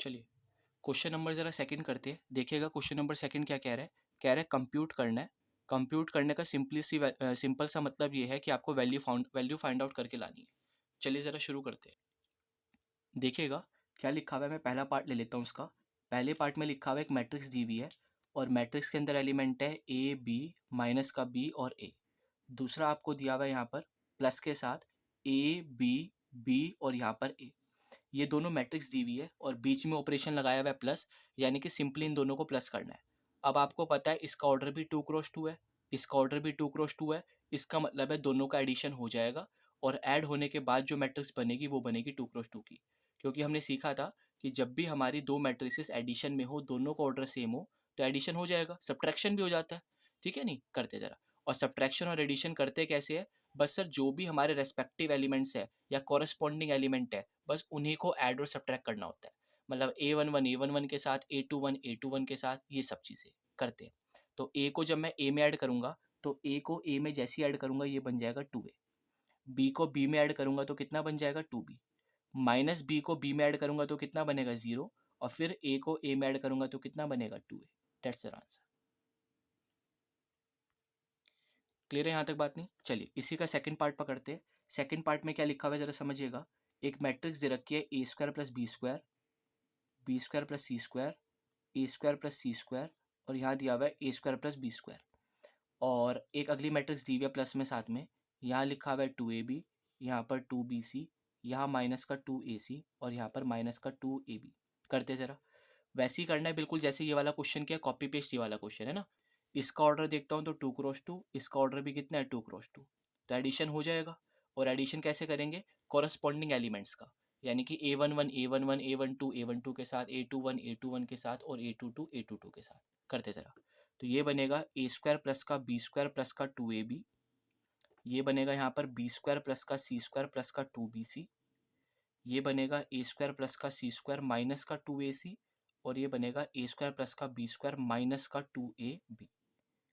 चलिए question number ज़रा second करते हैं। देखिएगा क्वेश्चन नंबर सेकंड क्या कह रहा है। कह रहा है कंप्यूट करना है। कंप्यूट करने का सिंपल सा मतलब ये है कि आपको वैल्यू फाइंड आउट करके लानी है। चलिए ज़रा शुरू करते हैं। देखिएगा क्या लिखा हुआ है। मैं पहला पार्ट ले लेता हूँ उसका। पहले पार्ट में लिखा हुआ है एक मैट्रिक्स दी हुई है और मैट्रिक्स के अंदर एलिमेंट है ए बी माइनस का बी और ए। दूसरा आपको दिया हुआ है यहाँ पर प्लस के साथ ए बी बी और यहाँ पर ए। ये दोनों मैट्रिक्स दी हुई है और बीच में ऑपरेशन लगाया हुआ है प्लस, यानी कि सिंपली इन दोनों को प्लस करना है। अब आपको पता है इसका ऑर्डर भी 2x2 है, इसका ऑर्डर भी 2x2 है। इसका मतलब है दोनों का एडिशन हो जाएगा और ऐड होने के बाद जो मैट्रिक्स बनेगी वो बनेगी 2x2 की। क्योंकि हमने सीखा था कि जब भी हमारी दो मैट्रिक्सेस एडिशन में हो, दोनों का ऑर्डर सेम हो, तो एडिशन हो जाएगा, सब्ट्रैक्शन भी हो जाता है। ठीक है नहीं, करते जरा। और सब्ट्रैक्शन और एडिशन करते कैसे है? बस सर जो भी हमारे रेस्पेक्टिव एलिमेंट्स है या कॉरेस्पॉन्डिंग एलिमेंट है, बस उन्हीं को ऐड और सब्ट्रैक्ट करना होता है। मतलब A11 के साथ A21 के साथ ये सब चीज़ें करते हैं। तो ए को जब मैं ए में ऐड करूंगा तो ए को ए में जैसे ऐड करूंगा ये बन जाएगा 2A। बी को बी में ऐड करूंगा तो कितना बन जाएगा 2B। माइनस बी को बी में ऐड करूंगा तो कितना बनेगा 0 और फिर ए को ए में ऐड करूंगा तो कितना बनेगा 2A। That's your answer. Clear है यहाँ तक बात नहीं? चलिए इसी का सेकंड पार्ट पकड़ते हैं। सेकंड पार्ट में क्या लिखा हुआ है जरा समझिएगा। एक मैट्रिक्स दे रखी है A square plus B square, B square plus C square, A square plus C square और यहाँ दिया हुआ है A square plus B square. और एक अगली मैट्रिक्स दी हुई है प्लस में साथ में, यहाँ लिखा हुआ है 2AB, यहाँ पर 2BC, यहाँ माइनस का 2AC और यहाँ पर माइनस का 2AB। करते जरा वैसे ही करना है बिल्कुल जैसे ये वाला क्वेश्चन किया, कॉपी पेस्ट ये वाला क्वेश्चन है ना। इसका ऑर्डर देखता हूँ तो 2x2, इसका ऑर्डर भी कितना है 2x2, तो एडिशन हो जाएगा। और एडिशन कैसे करेंगे? कॉरस्पॉन्डिंग एलिमेंट्स का, यानी कि A11 A11 A12 A12 के साथ, A21 A21 के साथ और A22 A22 के साथ। करते जरा तो ये बनेगा ए स्क्वायर प्लस का बी स्क्वायर प्लस का 2AB, ये बनेगा यहाँ पर बी स्क्वायर प्लस का सी स्क्वायर प्लस का 2BC, ये बनेगा ए स्क्वायर प्लस का सी स्क्वायर माइनस का 2AC और ये बनेगा ए स्क्वायर प्लस का बी स्क्वायर माइनस का 2AB।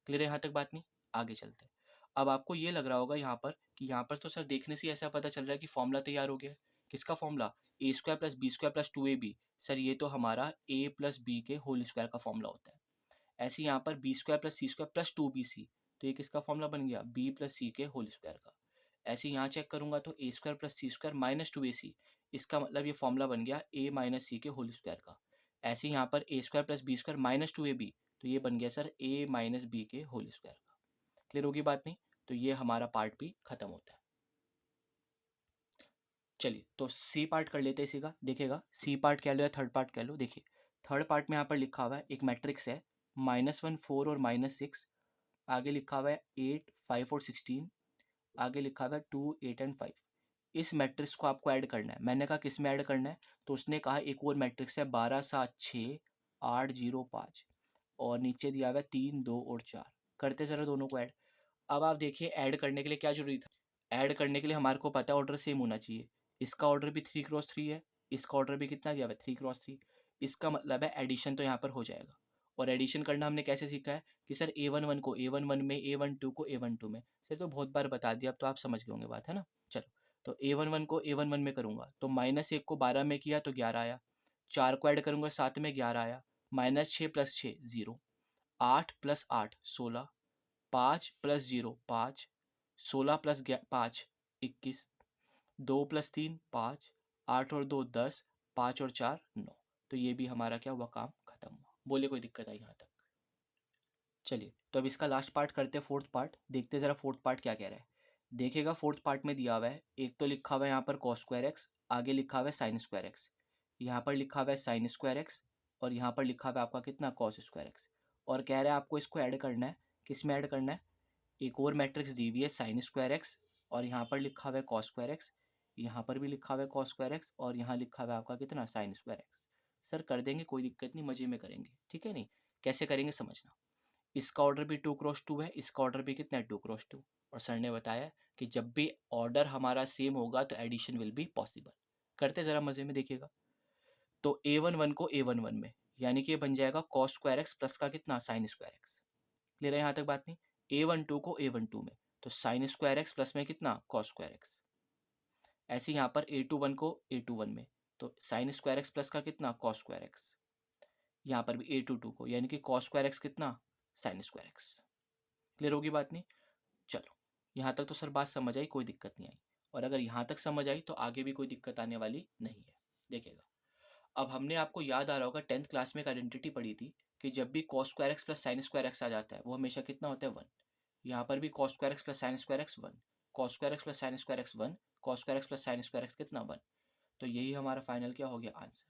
क्लियर है यहाँ तक बात नहीं? आगे चलते हैं। अब आपको ये लग रहा होगा यहाँ पर कि यहाँ पर तो सर देखने से ऐसा पता चल रहा है कि फॉर्मूला तैयार हो गया है। किसका formula? A square plus B square plus 2AB। Sir ये तो हमारा ए प्लस बी के होल स्क्वायर का फॉर्मूला होता है। ऐसे यहाँ पर B square plus C square plus 2BC, तो ये किसका फॉर्मूला बन गया? बी प्लस सी के होल स्क्वायर का। ऐसे यहाँ चेक करूंगा तो ए square plus C square minus 2AC, इसका मतलब ये फॉर्मूला बन गया ए माइनस सी के होल स्क्वायर का। ऐसे यहाँ पर A square plus B square minus 2AB, तो ये बन गया सर ए माइनस बी के होल स्क्वायर का। क्लियर होगी बात नहीं? तो ये हमारा पार्ट भी खत्म होता है। चलिए तो सी पार्ट कर लेते हैं इसी का। देखिएगा सी पार्ट कह लो या थर्ड पार्ट कह लो। देखिए थर्ड पार्ट में यहाँ पर लिखा हुआ है एक मैट्रिक्स है -1 4 और -6, आगे लिखा हुआ है 8 5 और 16, आगे लिखा हुआ है 2 8 एंड 5। इस मैट्रिक्स को आपको ऐड करना है। मैंने कहा किस में ऐड करना है, तो उसने कहा एक और मैट्रिक्स है 12 7 6 8 0 5 और नीचे दिया हुआ है 3 2 और 4। करते जरा दोनों को ऐड। अब आप देखिए ऐड करने के लिए क्या जरूरी था। ऐड करने के लिए हमारे को पता है ऑर्डर सेम होना चाहिए। इसका ऑर्डर भी 3x3 है, इसका ऑर्डर भी कितना दिया हुआ है 3x3। इसका मतलब है एडिशन तो यहाँ पर हो जाएगा। और एडिशन करना हमने कैसे सीखा है कि सर A11 को A11 में, A12 को A12 में। सर तो बहुत बार बता दिया, अब तो आप समझ गए होंगे बात, है ना। चलो तो A11 को A11 में करूँगा तो -1 को 12 में किया तो 11 आया, 4 को ऐड करूँगा 7 में 11 आया, -6 + 6 0, 8 + 8 16, 5 + 0 5, 16 + 5 21, 2 + 3 5, 8 और 2 10, 5 और 4 9। तो ये भी हमारा क्या हुआ, काम खत्म हुआ। बोले कोई दिक्कत आई यहाँ तक? चलिए तो अब इसका लास्ट पार्ट करते हैं, फोर्थ पार्ट। देखते हैं ज़रा फोर्थ पार्ट क्या कह रहा है। देखिएगा फोर्थ पार्ट में दिया हुआ है, एक तो लिखा हुआ है यहाँ पर cos स्क्वायर एक्स, आगे लिखा हुआ है sin स्क्वायर एक्स, यहाँ पर लिखा हुआ है sin स्क्वायर एक्स और यहाँ पर लिखा हुआ है आपका कितना cos स्क्वायर एक्स। और कह रहा है आपको इसको ऐड करना है। किस में ऐड करना है? एक और मैट्रिक्स दी हुई है sin स्क्वायर एक्स और यहाँ पर लिखा हुआ है cos स्क्वायर एक्स, यहाँ पर भी लिखा हुआ है cos स्क्वायर एक्स और यहाँ लिखा हुआ है आपका कितना sin स्क्वायर एक्स। सर कर देंगे, कोई दिक्कत नहीं, मजे में करेंगे, ठीक है नहीं। कैसे करेंगे समझना। इसका ऑर्डर भी 2x2 है, इसका ऑर्डर भी कितना है 2x2। और सर ने बताया कि जब भी ऑर्डर हमारा सेम होगा तो एडिशन विल बी पॉसिबल। करते ज़रा मज़े में, देखिएगा। तो A11 को A11 में, यानी कि ये बन जाएगा cos स्क्वायर एक्स प्लस का कितना sin स्क्वायर एक्स। क्लियर है यहाँ तक बात नहीं? A12 को A12 में तो sin स्क्वायर एक्स प्लस में कितना cos स्क्वायर एक्स। ऐसे यहाँ पर A21 को A21 में, तो साइन स्क्वायर एक्स प्लस का कितना कॉस स्क्वायर एक्स, यहाँ पर भी ए टू टू को, यानी कि कॉस स्क्वायर एक्स कितना साइन स्क्वायर एक्स। क्लियर होगी बात नहीं? चलो यहाँ तक तो सर बात समझ आई, कोई दिक्कत नहीं आई, और अगर यहाँ तक समझ आई तो आगे भी कोई दिक्कत आने वाली नहीं है। देखिएगा, अब हमने आपको याद आ रहा होगा 10th क्लास में एक आइडेंटिटी पढ़ी थी कि जब भी cos square x plus sin square x आ जाता है वो हमेशा कितना होता है 1। यहाँ पर भी cos square x plus sin square x 1, cos square x plus sin square x 1, cos square x plus sin square x कितना 1। तो यही हमारा फाइनल क्या हो गया आंसर।